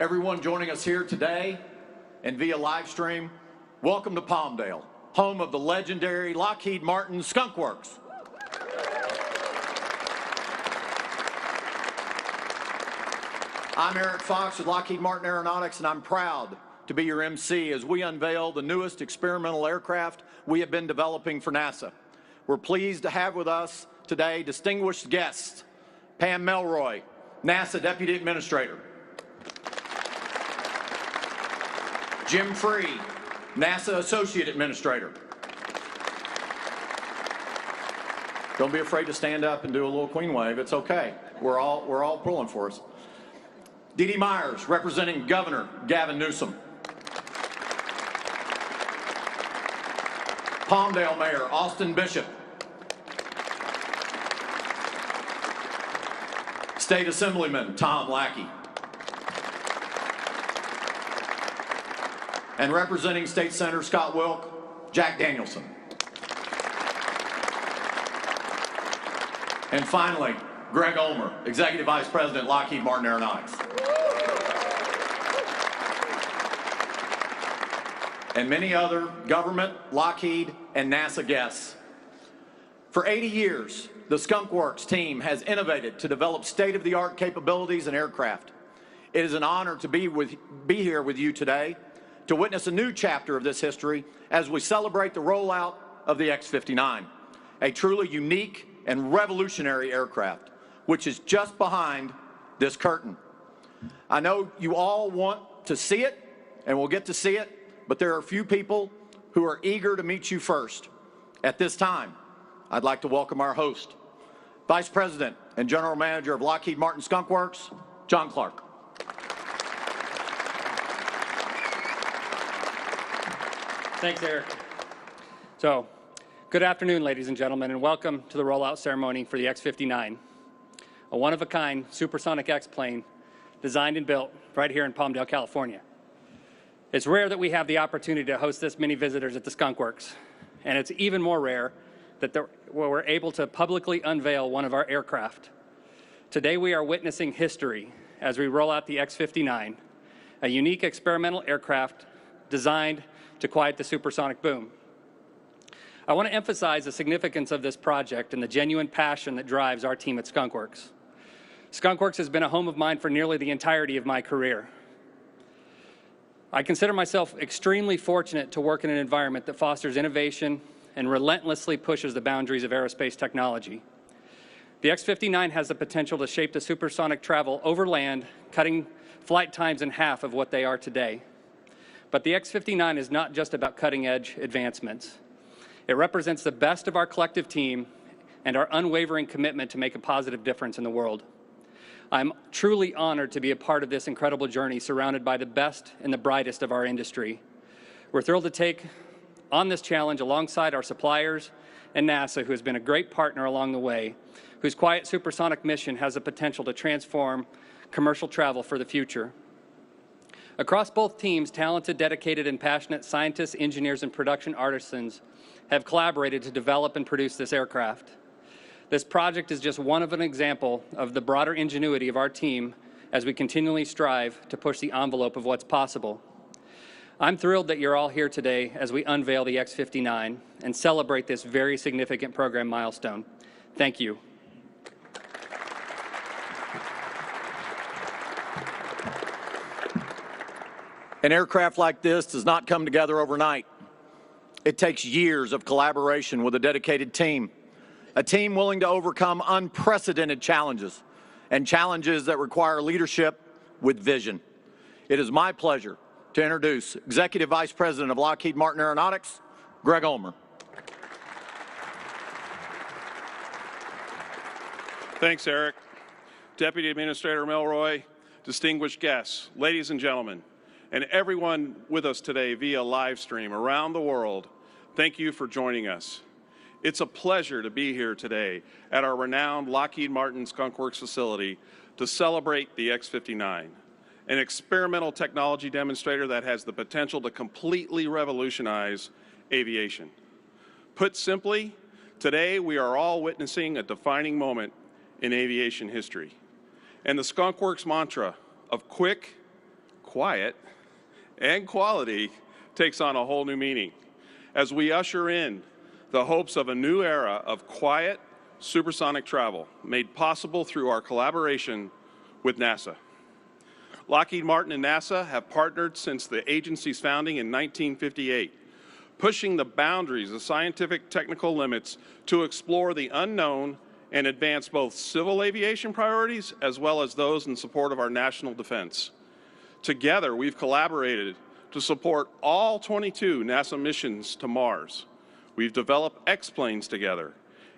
everyone joining us here today and via live stream, welcome to Palmdale, home of the legendary Lockheed Martin Skunk Works. I'm Eric Fox with Lockheed Martin Aeronautics, and I'm proud to be your MC as we unveil the newest experimental aircraft we have been developing for NASA. We're pleased to have with us today distinguished guests, Pam Melroy, NASA Deputy Administrator, Jim Free, NASA Associate Administrator. Don't be afraid to stand up and do a little queen wave. It's okay. We're all pulling for us. Dee Dee Myers, representing Governor Gavin Newsom. Palmdale Mayor Austin Bishop. State Assemblyman Tom Lackey. And representing State Senator Scott Wilk, Jack Danielson. And finally, Greg Ulmer, Executive Vice President, Lockheed Martin Aeronautics. And many other government, Lockheed, and NASA guests. For 80 years, the Skunk Works team has innovated to develop state-of-the-art capabilities and aircraft. It is an honor to be here with you today to witness a new chapter of this history as we celebrate the rollout of the X-59, a truly unique and revolutionary aircraft, which is just behind this curtain. I know you all want to see it, and we'll get to see it, but there are a few people who are eager to meet you first. At this time, I'd like to welcome our host, Vice President and General Manager of Lockheed Martin Skunk Works, John Clark. Thanks, Eric. So, good afternoon, ladies and gentlemen, and welcome to the rollout ceremony for the X-59, a one-of-a-kind supersonic X-plane designed and built right here in Palmdale, California. It's rare that we have the opportunity to host this many visitors at the Skunk Works, and it's even more rare that we're able to publicly unveil one of our aircraft. Today we are witnessing history as we roll out the X-59, a unique experimental aircraft designed to quiet the supersonic boom. I want to emphasize the significance of this project and the genuine passion that drives our team at Skunk Works. Skunk Works has been a home of mine for nearly the entirety of my career. I consider myself extremely fortunate to work in an environment that fosters innovation and relentlessly pushes the boundaries of aerospace technology. The X-59 has the potential to shape the supersonic travel over land, cutting flight times in half of what they are today. But the X-59 is not just about cutting-edge advancements. It represents the best of our collective team and our unwavering commitment to make a positive difference in the world. I'm truly honored to be a part of this incredible journey surrounded by the best and the brightest of our industry. We're thrilled to take on this challenge alongside our suppliers and NASA, who has been a great partner along the way, whose quiet supersonic mission has the potential to transform commercial travel for the future. Across both teams, talented, dedicated, and passionate scientists, engineers, and production artisans have collaborated to develop and produce this aircraft. This project is just one of an example of the broader ingenuity of our team as we continually strive to push the envelope of what's possible. I'm thrilled that you're all here today as we unveil the X-59 and celebrate this very significant program milestone. Thank you. An aircraft like this does not come together overnight. It takes years of collaboration with a dedicated team, a team willing to overcome unprecedented challenges and challenges that require leadership with vision. It is my pleasure to introduce Executive Vice President of Lockheed Martin Aeronautics, Greg Ulmer. Thanks, Eric. Deputy Administrator Melroy, distinguished guests, ladies and gentlemen, and everyone with us today via live stream around the world, thank you for joining us. It's a pleasure to be here today at our renowned Lockheed Martin Skunk Works facility to celebrate the X-59, an experimental technology demonstrator that has the potential to completely revolutionize aviation. Put simply, today we are all witnessing a defining moment in aviation history. And the Skunk Works mantra of quick, quiet and quality takes on a whole new meaning as we usher in the hopes of a new era of quiet, supersonic travel made possible through our collaboration with NASA. Lockheed Martin and NASA have partnered since the agency's founding in 1958, pushing the boundaries of scientific technical limits to explore the unknown and advance both civil aviation priorities as well as those in support of our national defense. Together, we've collaborated to support all 22 NASA missions to Mars. We've developed X-planes together,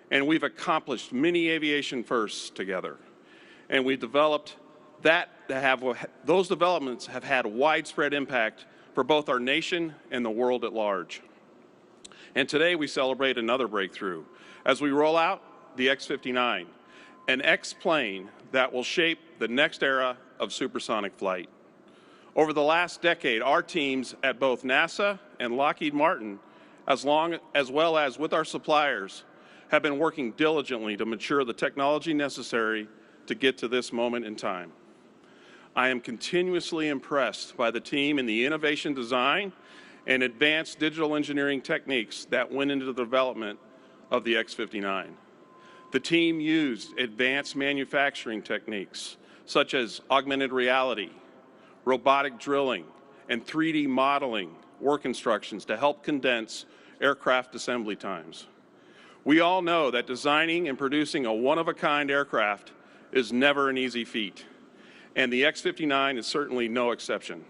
and we've accomplished many aviation firsts together. And we developed those developments have had widespread impact for both our nation and the world at large. And today we celebrate another breakthrough as we roll out the X-59, an X-plane that will shape the next era of supersonic flight. Over the last decade, our teams at both NASA and Lockheed Martin, as well as with our suppliers, have been working diligently to mature the technology necessary to get to this moment in time. I am continuously impressed by the team and the innovation design and advanced digital engineering techniques that went into the development of the X-59. The team used advanced manufacturing techniques such as augmented reality, robotic drilling, and 3D modeling work instructions to help condense aircraft assembly times. We all know that designing and producing a one-of-a-kind aircraft is never an easy feat, and the X-59 is certainly no exception.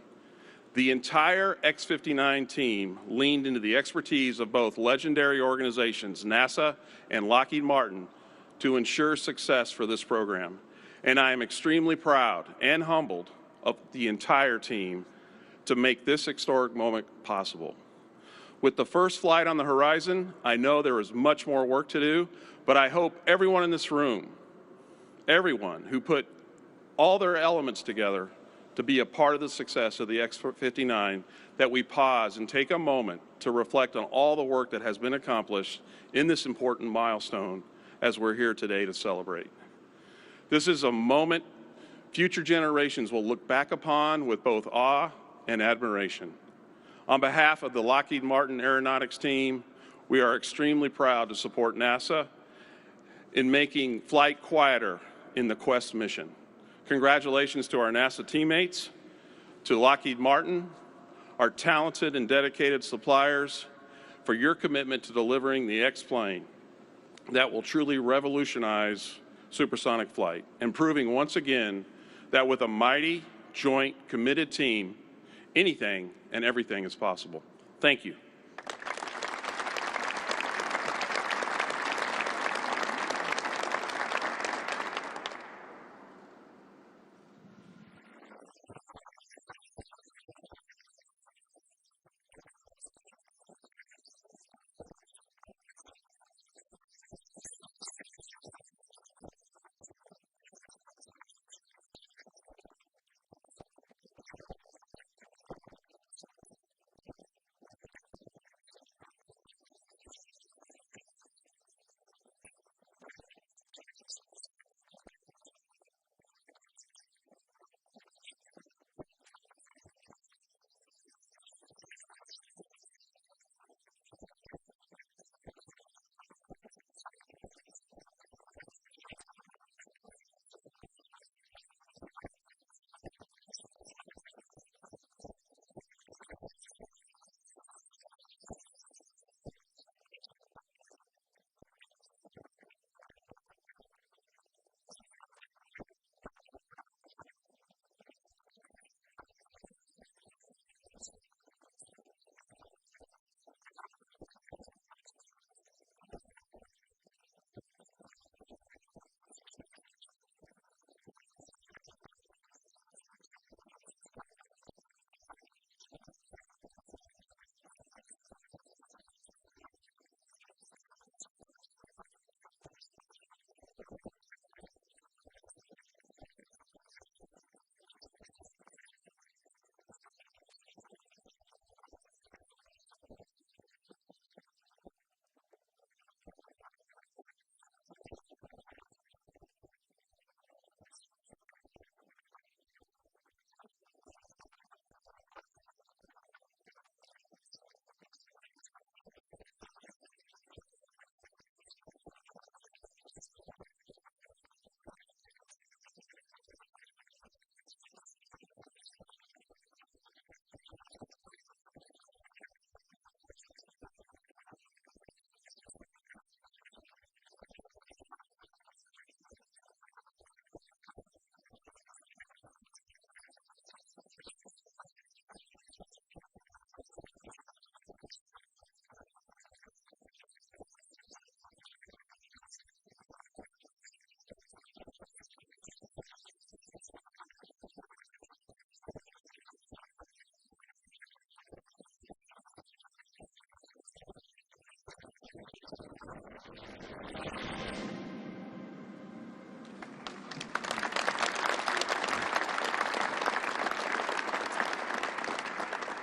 The entire X-59 team leaned into the expertise of both legendary organizations, NASA and Lockheed Martin, to ensure success for this program. And I am extremely proud and humbled of the entire team to make this historic moment possible. With the first flight on the horizon, I know there is much more work to do, but I hope everyone in this room, everyone who put all their elements together to be a part of the success of the X-59, that we pause and take a moment to reflect on all the work that has been accomplished in this important milestone as we're here today to celebrate. This is a moment future generations will look back upon with both awe and admiration. On behalf of the Lockheed Martin aeronautics team, we are extremely proud to support NASA in making flight quieter in the Quest mission. Congratulations to our NASA teammates, to Lockheed Martin, our talented and dedicated suppliers, for your commitment to delivering the X-plane that will truly revolutionize supersonic flight, and proving once again that with a mighty, joint, committed team, anything and everything is possible. Thank you.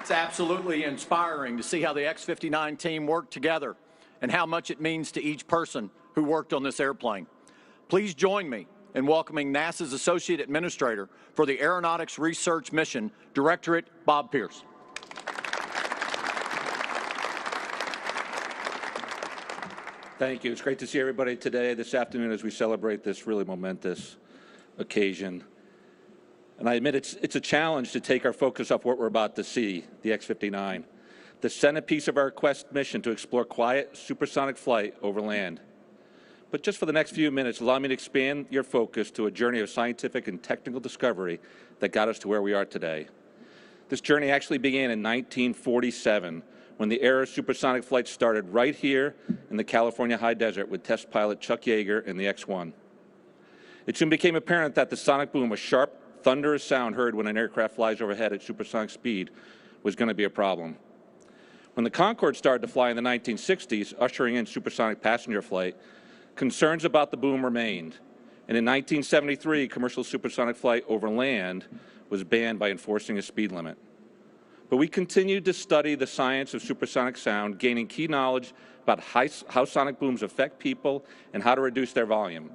It's absolutely inspiring to see how the X-59 team worked together and how much it means to each person who worked on this airplane. Please join me in welcoming NASA's Associate Administrator for the Aeronautics Research Mission Directorate, Bob Pierce. Thank you. It's great to see everybody today, this afternoon, as we celebrate this really momentous occasion. And I admit it's a challenge to take our focus off what we're about to see, the X-59, the centerpiece of our Quest mission to explore quiet, supersonic flight over land. But just for the next few minutes, allow me to expand your focus to a journey of scientific and technical discovery that got us to where we are today. This journey actually began in 1947, when the era of supersonic flight started right here in the California high desert with test pilot Chuck Yeager and the X-1. It soon became apparent that the sonic boom, a sharp, thunderous sound heard when an aircraft flies overhead at supersonic speed, was going to be a problem. When the Concorde started to fly in the 1960s, ushering in supersonic passenger flight, concerns about the boom remained. And in 1973, commercial supersonic flight over land was banned by enforcing a speed limit. But we continued to study the science of supersonic sound, gaining key knowledge about how sonic booms affect people and how to reduce their volume.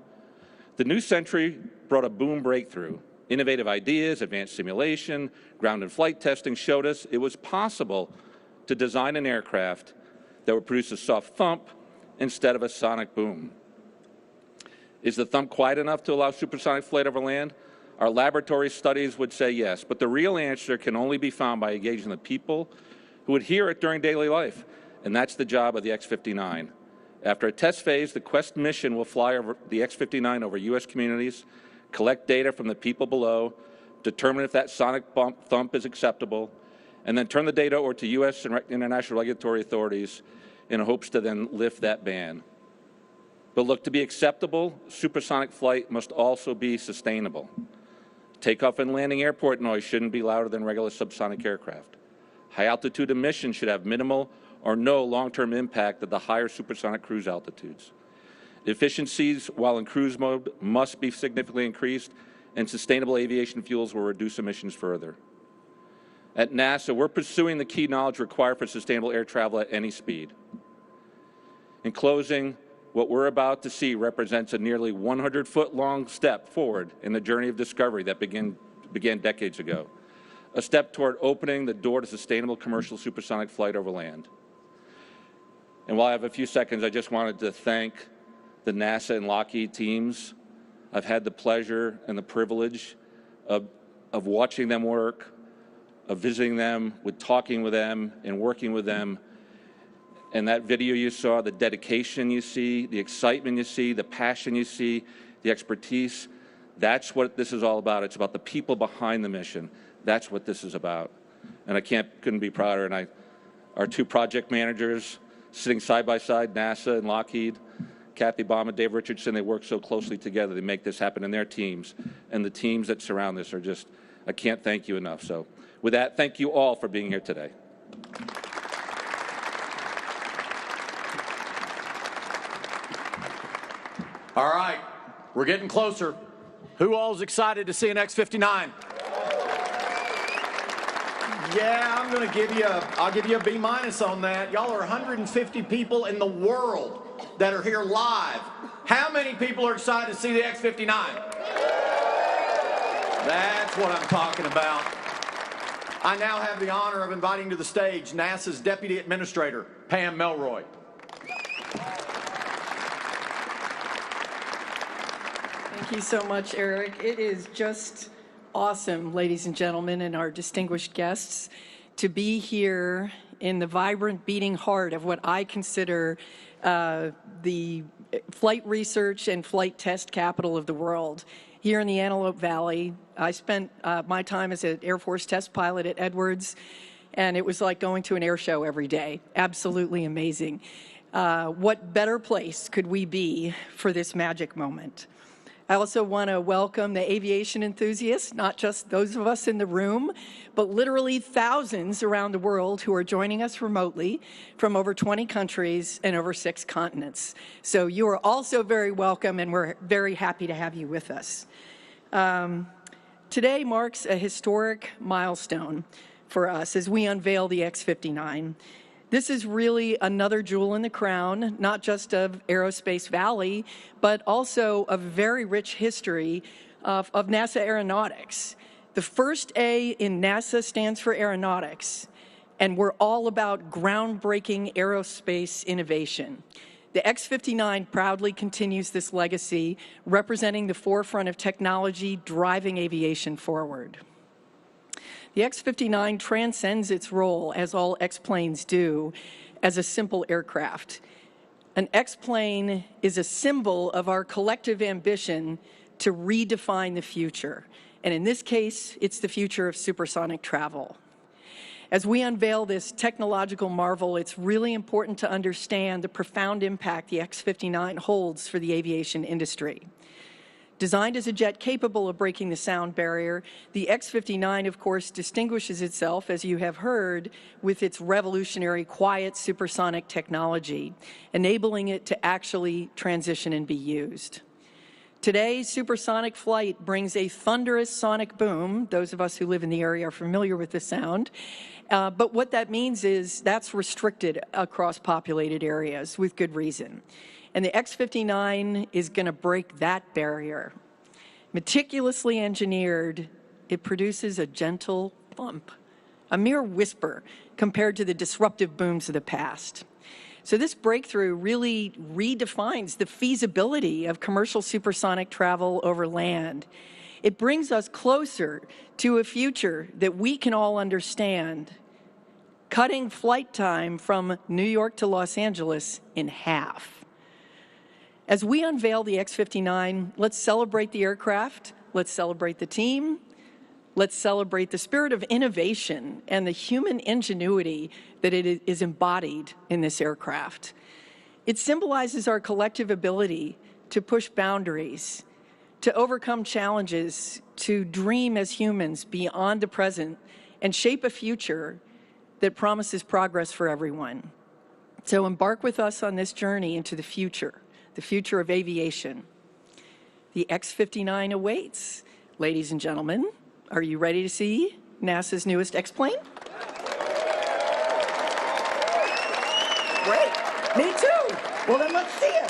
The new century brought a boom breakthrough. Innovative ideas, advanced simulation, ground and flight testing showed us it was possible to design an aircraft that would produce a soft thump instead of a sonic boom. Is the thump quiet enough to allow supersonic flight over land? Our laboratory studies would say yes, but the real answer can only be found by engaging the people who would hear it during daily life, and that's the job of the X-59. After a test phase, the Quest mission will fly over the X-59 over U.S. communities, collect data from the people below, determine if that sonic thump is acceptable, and then turn the data over to U.S. and international regulatory authorities in hopes to then lift that ban. But look, to be acceptable, supersonic flight must also be sustainable. Takeoff and landing airport noise shouldn't be louder than regular subsonic aircraft. High-altitude emissions should have minimal or no long-term impact at the higher supersonic cruise altitudes. Efficiencies while in cruise mode must be significantly increased, and sustainable aviation fuels will reduce emissions further. At NASA, we're pursuing the key knowledge required for sustainable air travel at any speed. In closing, what we're about to see represents a nearly 100-foot-long step forward in the journey of discovery that began decades ago, a step toward opening the door to sustainable commercial supersonic flight over land. And while I have a few seconds, I just wanted to thank the NASA and Lockheed teams. I've had the pleasure and the privilege of watching them work, of visiting them, talking with them, and working with them. And that video you saw, the dedication you see, the excitement you see, the passion you see, the expertise, that's what this is all about. It's about the people behind the mission. That's what this is about. And I couldn't be prouder. And our two project managers sitting side by side, NASA and Lockheed, Kathy Baum and Dave Richardson, they work so closely together. They make this happen in their teams. And the teams that surround this are just, I can't thank you enough. So with that, thank you all for being here today. All right, we're getting closer. Who all is excited to see an X-59? Yeah, I'll give you a B- on that. Y'all are 150 people in the world that are here live. How many people are excited to see the X-59? That's what I'm talking about. I now have the honor of inviting to the stage NASA's Deputy Administrator, Pam Melroy. Thank you so much, Eric. It is just awesome, ladies and gentlemen, and our distinguished guests, to be here in the vibrant beating heart of what I consider the flight research and flight test capital of the world. Here in the Antelope Valley, I spent my time as an Air Force test pilot at Edwards, and it was like going to an air show every day. Absolutely amazing. What better place could we be for this magic moment? I also want to welcome the aviation enthusiasts, not just those of us in the room, but literally thousands around the world who are joining us remotely from over 20 countries and over 6 continents. So you are also very welcome, and we're very happy to have you with us. Today marks a historic milestone for us as we unveil the X-59. This is really another jewel in the crown, not just of Aerospace Valley, but also a very rich history of NASA aeronautics. The first A in NASA stands for aeronautics, and we're all about groundbreaking aerospace innovation. The X-59 proudly continues this legacy, representing the forefront of technology driving aviation forward. The X-59 transcends its role, as all X-planes do, as a simple aircraft. An X-plane is a symbol of our collective ambition to redefine the future. And in this case, it's the future of supersonic travel. As we unveil this technological marvel, it's really important to understand the profound impact the X-59 holds for the aviation industry. Designed as a jet capable of breaking the sound barrier, the X-59, of course, distinguishes itself, as you have heard, with its revolutionary quiet supersonic technology, enabling it to actually transition and be used. Today, supersonic flight brings a thunderous sonic boom. Those of us who live in the area are familiar with the sound. But what that means is that's restricted across populated areas with good reason. And the X-59 is going to break that barrier. Meticulously engineered, it produces a gentle thump, a mere whisper compared to the disruptive booms of the past. So this breakthrough really redefines the feasibility of commercial supersonic travel over land. It brings us closer to a future that we can all understand, cutting flight time from New York to Los Angeles in half. As we unveil the X-59, let's celebrate the aircraft, let's celebrate the team, let's celebrate the spirit of innovation and the human ingenuity that it is embodied in this aircraft. It symbolizes our collective ability to push boundaries, to overcome challenges, to dream as humans beyond the present, and shape a future that promises progress for everyone. So embark with us on this journey into the future of aviation. The X-59 awaits. Ladies and gentlemen, are you ready to see NASA's newest X-plane? Great. Me too. Well, then let's see it.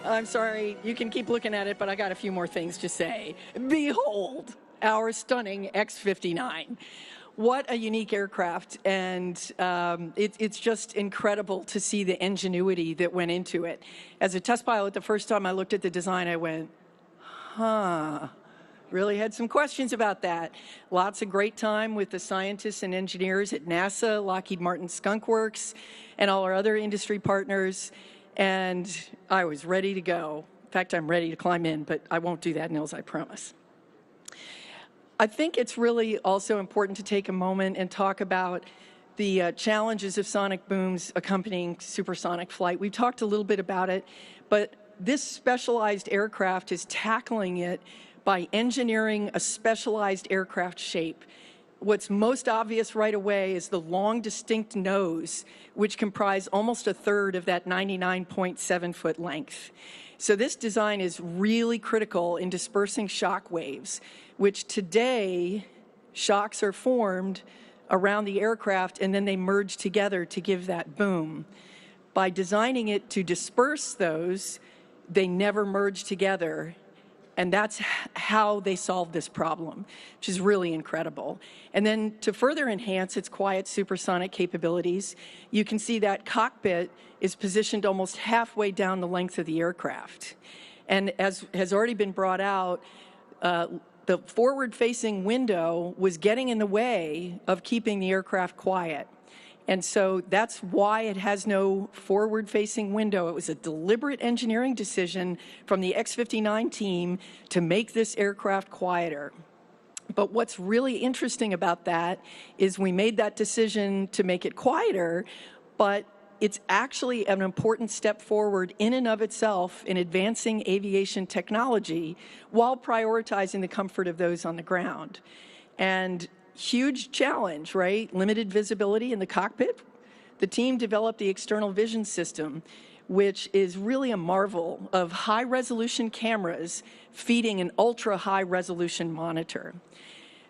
I'm sorry, you can keep looking at it, but I got a few more things to say. Behold, our stunning X-59. What a unique aircraft, and it's just incredible to see the ingenuity that went into it. As a test pilot, the first time I looked at the design, I went, really had some questions about that. Lots of great time with the scientists and engineers at NASA, Lockheed Martin Skunk Works, and all our other industry partners. And I was ready to go. In fact, I'm ready to climb in, but I won't do that, Nils, I promise. I think it's really also important to take a moment and talk about the challenges of sonic booms accompanying supersonic flight. We talked a little bit about it, but this specialized aircraft is tackling it by engineering a specialized aircraft shape. What's most obvious right away is the long, distinct nose, which comprise almost a third of that 99.7-foot length. So this design is really critical in dispersing shock waves, which today shocks are formed around the aircraft and then they merge together to give that boom. By designing it to disperse those, they never merge together. And that's how they solved this problem, which is really incredible. And then to further enhance its quiet supersonic capabilities, you can see that cockpit is positioned almost halfway down the length of the aircraft. And as has already been brought out, the forward-facing window was getting in the way of keeping the aircraft quiet. And so that's why it has no forward-facing window. It was a deliberate engineering decision from the X-59 team to make this aircraft quieter. But what's really interesting about that is we made that decision to make it quieter, but it's actually an important step forward in and of itself in advancing aviation technology while prioritizing the comfort of those on the ground. And huge challenge, right? Limited visibility in the cockpit. The team developed the external vision system, which is really a marvel of high-resolution cameras feeding an ultra-high-resolution monitor.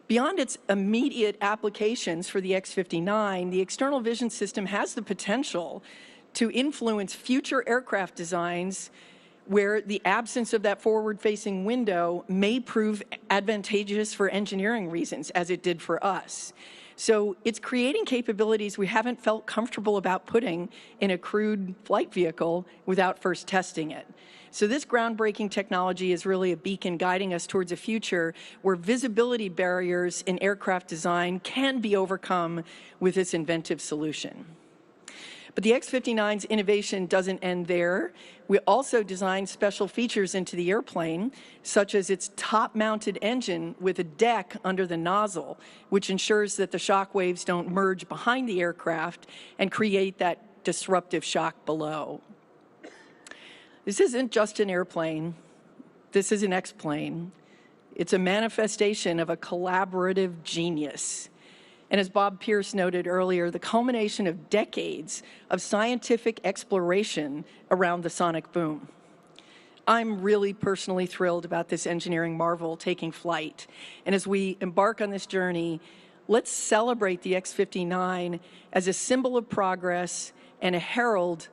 Beyond its immediate applications for the X-59, the external vision system has the potential to influence future aircraft designs where the absence of that forward-facing window may prove advantageous for engineering reasons, as it did for us. So it's creating capabilities we haven't felt comfortable about putting in a crewed flight vehicle without first testing it. So this groundbreaking technology is really a beacon guiding us towards a future where visibility barriers in aircraft design can be overcome with this inventive solution. But the X-59's innovation doesn't end there. We also designed special features into the airplane, such as its top-mounted engine with a deck under the nozzle, which ensures that the shock waves don't merge behind the aircraft and create that disruptive shock below. This isn't just an airplane. This is an X-plane. It's a manifestation of a collaborative genius. And as Bob Pierce noted earlier, the culmination of decades of scientific exploration around the sonic boom. I'm really personally thrilled about this engineering marvel taking flight. And as we embark on this journey, let's celebrate the X-59 as a symbol of progress and a herald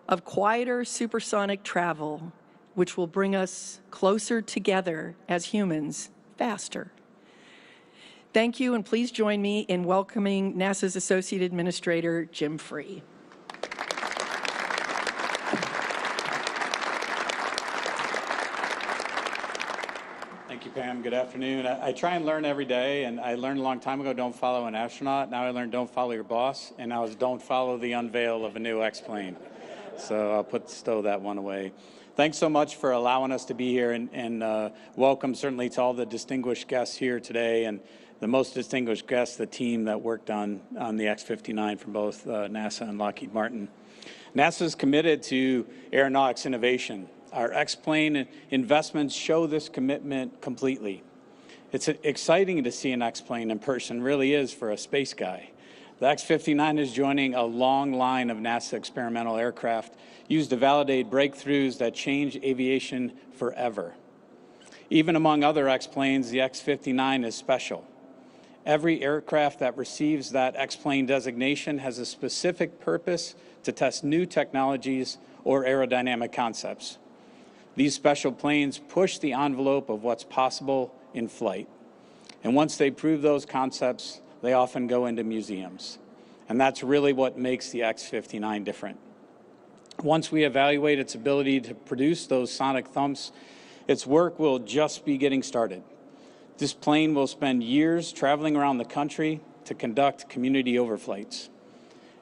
of quieter supersonic travel, which will bring us closer together as humans faster. Thank you, and please join me in welcoming NASA's Associate Administrator, Jim Free. Thank you, Pam. Good afternoon. I try and learn every day, and I learned a long time ago, don't follow an astronaut. Now I learned don't follow your boss, and now it's don't follow the unveil of a new X-plane. So I'll stow that one away. Thanks so much for allowing us to be here, and welcome certainly to all the distinguished guests here today, and the most distinguished guests, the team that worked on the X-59 from both NASA and Lockheed Martin. NASA is committed to aeronautics innovation. Our X-plane investments show this commitment completely. It's exciting to see an X-plane in person, really is for a space guy. The X-59 is joining a long line of NASA experimental aircraft used to validate breakthroughs that change aviation forever. Even among other X-planes, the X-59 is special. Every aircraft that receives that X-plane designation has a specific purpose to test new technologies or aerodynamic concepts. These special planes push the envelope of what's possible in flight. And once they prove those concepts, they often go into museums. And that's really what makes the X-59 different. Once we evaluate its ability to produce those sonic thumps, its work will just be getting started. This plane will spend years traveling around the country to conduct community overflights.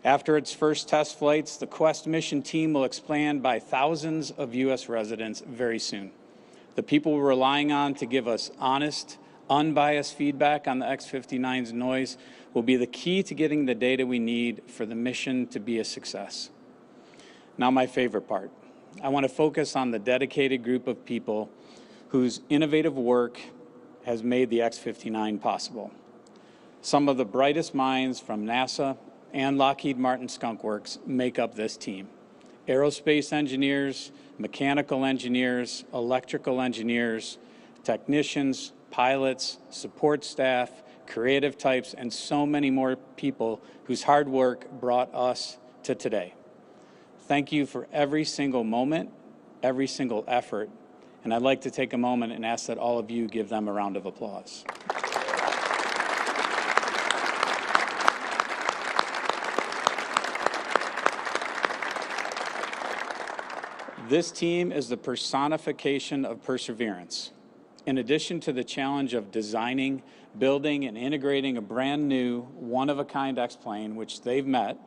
After its first test flights, the Quest mission team will expand by thousands of U.S. residents very soon. The people we're relying on to give us honest, unbiased feedback on the X-59's noise will be the key to getting the data we need for the mission to be a success. Now, my favorite part. I want to focus on the dedicated group of people whose innovative work has made the X-59 possible. Some of the brightest minds from NASA and Lockheed Martin Skunk Works make up this team. Aerospace engineers, mechanical engineers, electrical engineers, technicians, pilots, support staff, creative types, and so many more people whose hard work brought us to today. Thank you for every single moment, every single effort, and I'd like to take a moment and ask that all of you give them a round of applause. This team is the personification of perseverance. In addition to the challenge of designing, building, and integrating a brand new, one-of-a-kind X-plane, which they've met,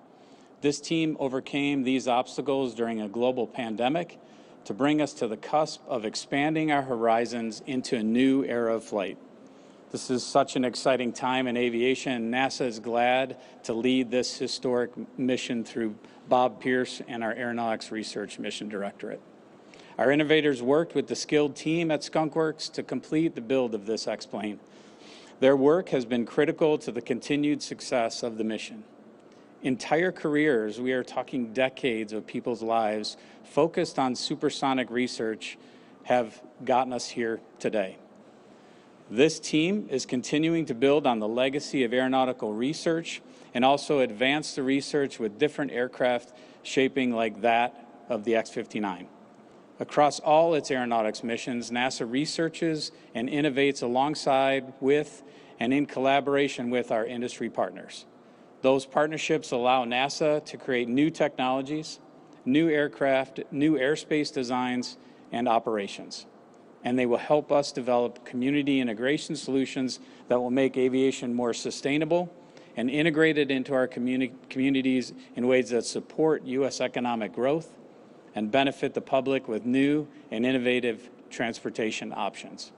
this team overcame these obstacles during a global pandemic to bring us to the cusp of expanding our horizons into a new era of flight. This is such an exciting time in aviation, and NASA is glad to lead this historic mission through Bob Pierce and our Aeronautics Research Mission Directorate. Our innovators worked with the skilled team at Skunk Works to complete the build of this X-plane. Their work has been critical to the continued success of the mission. Entire careers, we are talking decades of people's lives, focused on supersonic research have gotten us here today. This team is continuing to build on the legacy of aeronautical research and also advance the research with different aircraft shaping like that of the X-59. Across all its aeronautics missions, NASA researches and innovates alongside with and in collaboration with our industry partners. Those partnerships allow NASA to create new technologies, new aircraft, new airspace designs, and operations. And they will help us develop community integration solutions that will make aviation more sustainable and integrated into our communities in ways that support U.S. economic growth and benefit the public with new and innovative transportation options.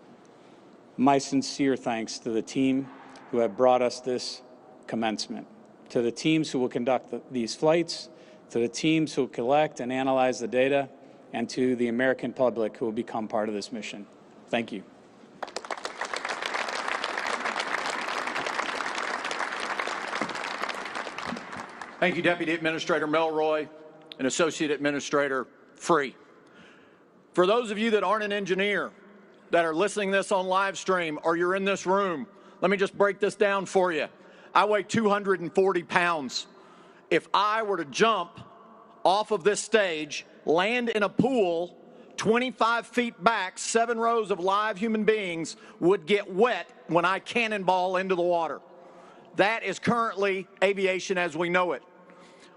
My sincere thanks to the team who have brought us this commencement, to the teams who will conduct these flights, to the teams who will collect and analyze the data, and to the American public who will become part of this mission. Thank you. Thank you, Deputy Administrator Melroy and Associate Administrator Free. For those of you that aren't an engineer, that are listening to this on live stream, or you're in this room, let me just break this down for you. I weigh 240 pounds. If I were to jump off of this stage, land in a pool 25 feet back, 7 rows of live human beings would get wet when I cannonball into the water. That is currently aviation as we know it.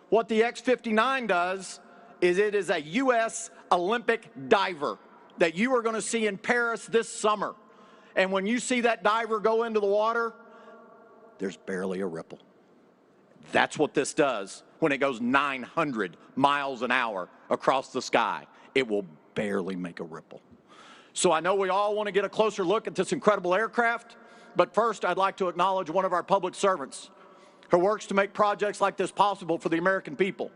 What the X-59 does is it is a U.S. Olympic diver that you are going to see in Paris this summer. And when you see that diver go into the water, there's barely a ripple. That's what this does when it goes 900 miles an hour across the sky. It will barely make a ripple. So I know we all want to get a closer look at this incredible aircraft, but first I'd like to acknowledge one of our public servants who works to make projects like this possible for the American people.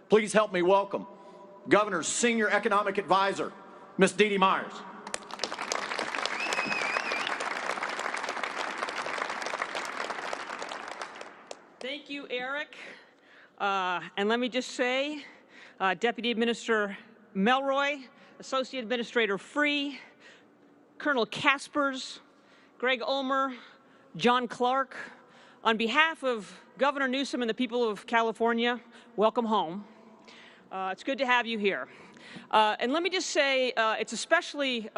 Please help me welcome Governor's Senior Economic Advisor, Ms. Dee Dee Myers. Thank you, Eric. And let me just say, Deputy Administrator Melroy, Associate Administrator Free, Colonel Kaspers, Greg Ulmer, John Clark, on behalf of Governor Newsom and the people of California, welcome home. It's good to have you here. And let me just say, it's especially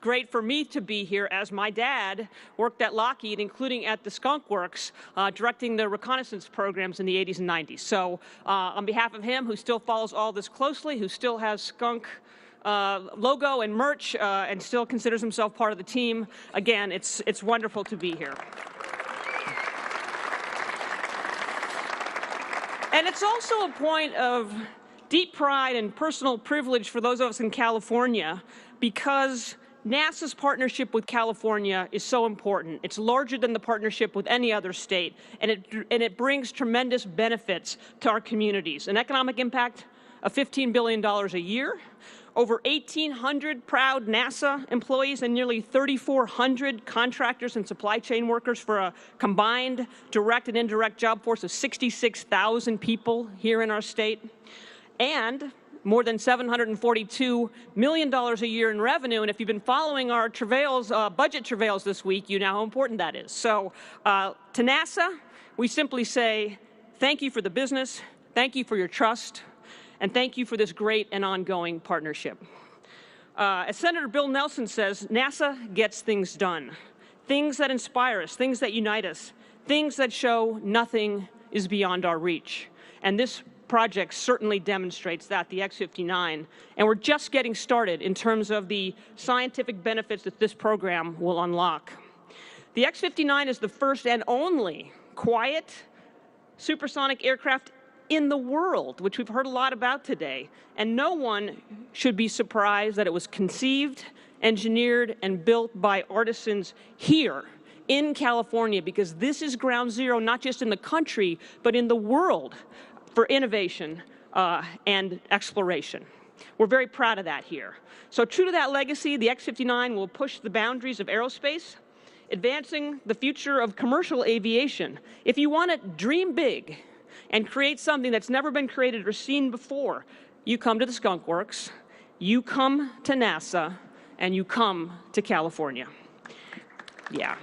great for me to be here as my dad worked at Lockheed, including at the Skunk Works, directing the reconnaissance programs in the 80s and 90s. So on behalf of him, who still follows all this closely, who still has Skunk logo and merch, and still considers himself part of the team, again, it's wonderful to be here. And it's also a point of deep pride and personal privilege for those of us in California, because NASA's partnership with California is so important. It's larger than the partnership with any other state, and it brings tremendous benefits to our communities. An economic impact of $15 billion a year, over 1,800 proud NASA employees, and nearly 3,400 contractors and supply chain workers for a combined direct and indirect job force of 66,000 people here in our state, and more than $742 million a year in revenue. And if you've been following our travails, budget travails this week, you know how important that is. So to NASA, we simply say thank you for the business, thank you for your trust, and thank you for this great and ongoing partnership. As Senator Bill Nelson says, NASA gets things done. Things that inspire us, things that unite us, things that show nothing is beyond our reach. And this project certainly demonstrates that, the X-59. And we're just getting started in terms of the scientific benefits that this program will unlock. The X-59 is the first and only quiet supersonic aircraft in the world, which we've heard a lot about today. And no one should be surprised that it was conceived, engineered, and built by artisans here in California, because this is ground zero, not just in the country, but in the world for innovation and exploration. We're very proud of that here. So true to that legacy, the X-59 will push the boundaries of aerospace, advancing the future of commercial aviation. If you want to dream big and create something that's never been created or seen before, you come to the Skunk Works, you come to NASA, and you come to California. Yeah.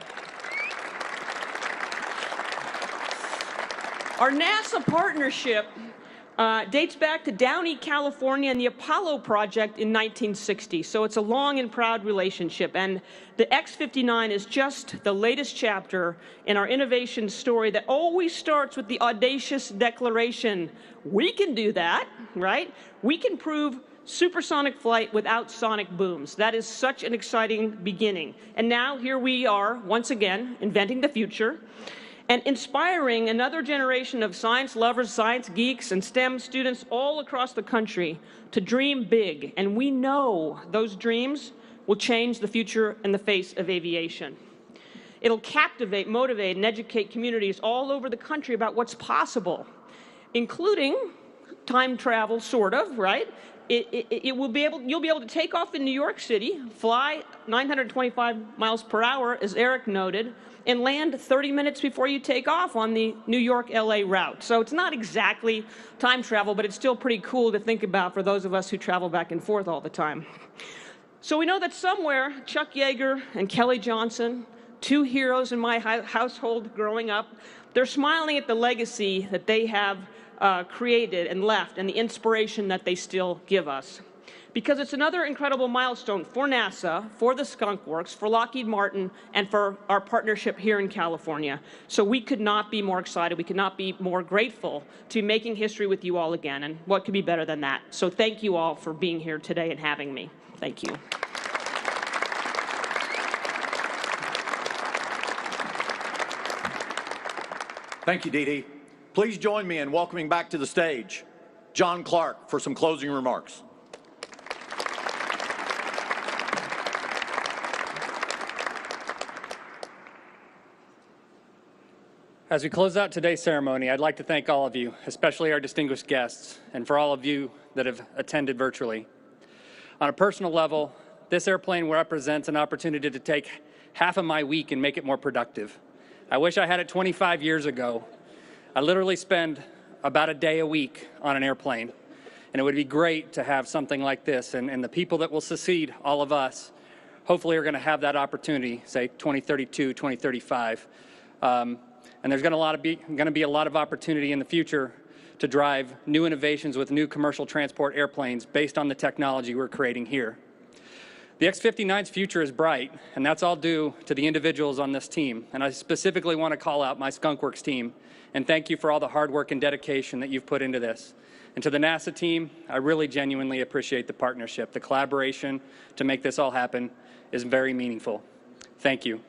Our NASA partnership dates back to Downey, California, and the Apollo project in 1960. So it's a long and proud relationship. And the X-59 is just the latest chapter in our innovation story that always starts with the audacious declaration, we can do that, right? We can prove supersonic flight without sonic booms. That is such an exciting beginning. And now here we are, once again, inventing the future and inspiring another generation of science lovers, science geeks, and STEM students all across the country to dream big. And we know those dreams will change the future and the face of aviation. It'll captivate, motivate, and educate communities all over the country about what's possible, including time travel, sort of, right? You'll be able to take off in New York City, fly 925 miles per hour, as Eric noted, and land 30 minutes before you take off on the New York-LA route. So it's not exactly time travel, but it's still pretty cool to think about for those of us who travel back and forth all the time. So we know that somewhere, Chuck Yeager and Kelly Johnson, two heroes in my household growing up, they're smiling at the legacy that they have created and left, and the inspiration that they still give us. Because it's another incredible milestone for NASA, for the Skunk Works, for Lockheed Martin, and for our partnership here in California. So we could not be more excited, we could not be more grateful to be making history with you all again, and what could be better than that? So thank you all for being here today and having me. Thank you. Thank you, Dee Dee. Please join me in welcoming back to the stage John Clark for some closing remarks. As we close out today's ceremony, I'd like to thank all of you, especially our distinguished guests, and for all of you that have attended virtually. On a personal level, this airplane represents an opportunity to take half of my week and make it more productive. I wish I had it 25 years ago. I literally spend about a day a week on an airplane, and it would be great to have something like this, and the people that will succeed all of us hopefully are going to have that opportunity, say 2032, 2035. And there's going to be a lot of opportunity in the future to drive new innovations with new commercial transport airplanes based on the technology we're creating here. The X-59's future is bright, and that's all due to the individuals on this team. And I specifically want to call out my Skunk Works team and thank you for all the hard work and dedication that you've put into this. And to the NASA team, I really genuinely appreciate the partnership. The collaboration to make this all happen is very meaningful. Thank you.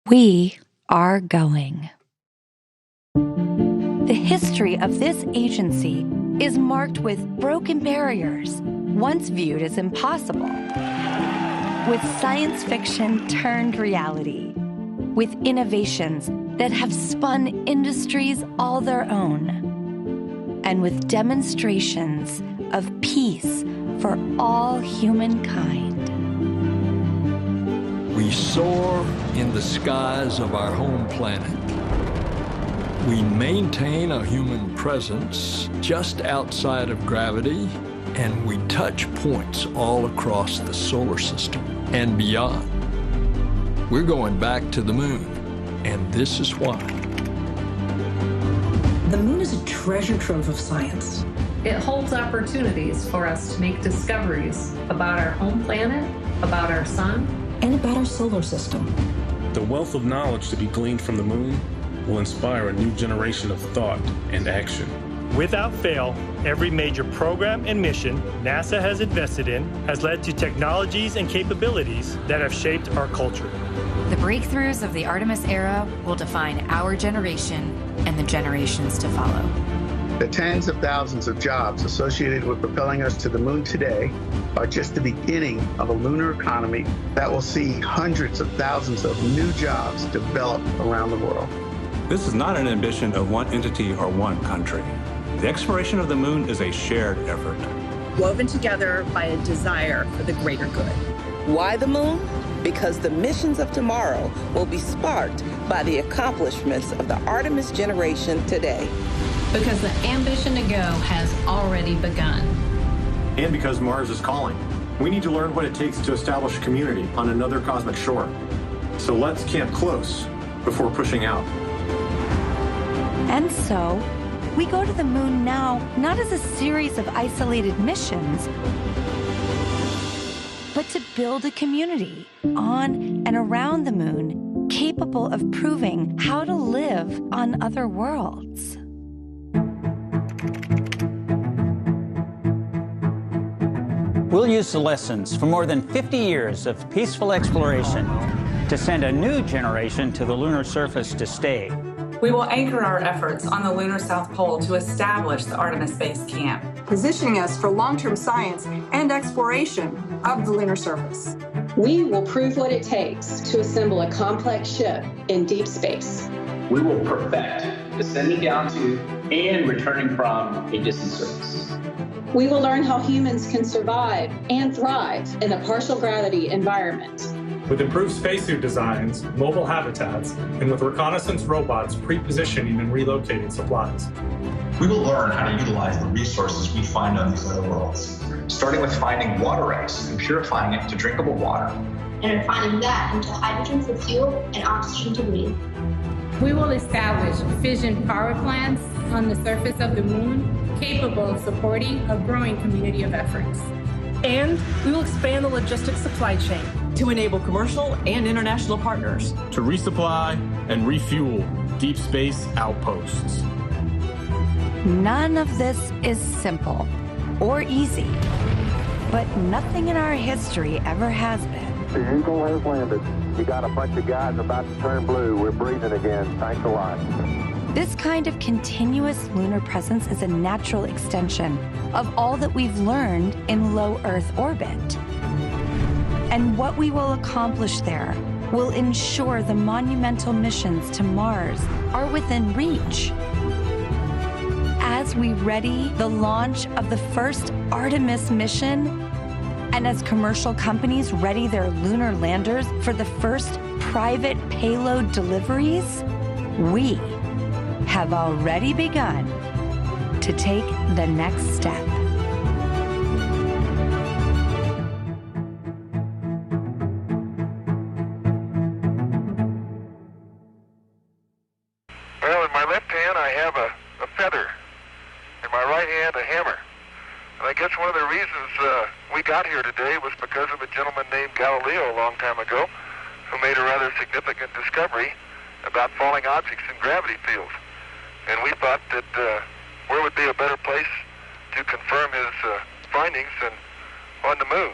We are going. The history of this agency is marked with broken barriers, once viewed as impossible, with science fiction turned reality, with innovations that have spun industries all their own, and with demonstrations of peace for all humankind. We soar in the skies of our home planet. We maintain a human presence just outside of gravity, and we touch points all across the solar system and beyond. We're going back to the moon, and this is why. The moon is a treasure trove of science. It holds opportunities for us to make discoveries about our home planet, about our sun, and about our solar system. The wealth of knowledge to be gleaned from the moon will inspire a new generation of thought and action. Without fail, every major program and mission NASA has invested in has led to technologies and capabilities that have shaped our culture. The breakthroughs of the Artemis era will define our generation and the generations to follow. The tens of thousands of jobs associated with propelling us to the moon today are just the beginning of a lunar economy that will see hundreds of thousands of new jobs develop around the world. This is not an ambition of one entity or one country. The exploration of the moon is a shared effort, woven together by a desire for the greater good. Why the moon? Because the missions of tomorrow will be sparked by the accomplishments of the Artemis generation today. because the ambition to go has already begun. And because Mars is calling. We need to learn what it takes to establish a community on another cosmic shore. So let's camp close before pushing out. And so, we go to the moon now, not as a series of isolated missions, but to build a community on and around the moon capable of proving how to live on other worlds. We'll use the lessons from more than 50 years of peaceful exploration to send a new generation to the lunar surface to stay. We will anchor our efforts on the lunar South Pole to establish the Artemis Base Camp, positioning us for long-term science and exploration of the lunar surface. We will prove what it takes to assemble a complex ship in deep space. We will perfect descending down to and returning from a distant surface. We will learn how humans can survive and thrive in a partial gravity environment. With improved spacesuit designs, mobile habitats, and with reconnaissance robots pre-positioning and relocating supplies. We will learn how to utilize the resources we find on these other worlds, starting with finding water ice and purifying it to drinkable water. And refining that into hydrogen for fuel and oxygen to breathe. We will establish fission power plants on the surface of the moon, capable of supporting a growing community of efforts. And we will expand the logistics supply chain to enable commercial and international partners to resupply and refuel deep space outposts. None of this is simple or easy, but nothing in our history ever has been. The Eagle has landed. You got a bunch of guys about to turn blue. We're breathing again. Thanks a lot. This kind of continuous lunar presence is a natural extension of all that we've learned in low Earth orbit. And what we will accomplish there will ensure the monumental missions to Mars are within reach. As we ready the launch of the first Artemis mission, and as commercial companies ready their lunar landers for the first private payload deliveries, we have already begun to take the next step. Well, in my left hand I have a feather. In my right hand a hammer. And I guess one of the reasons we got here today was because of a gentleman named Galileo a long time ago who made a rather significant discovery about falling objects in gravity fields. And we thought that where would be a better place to confirm his findings than on the moon.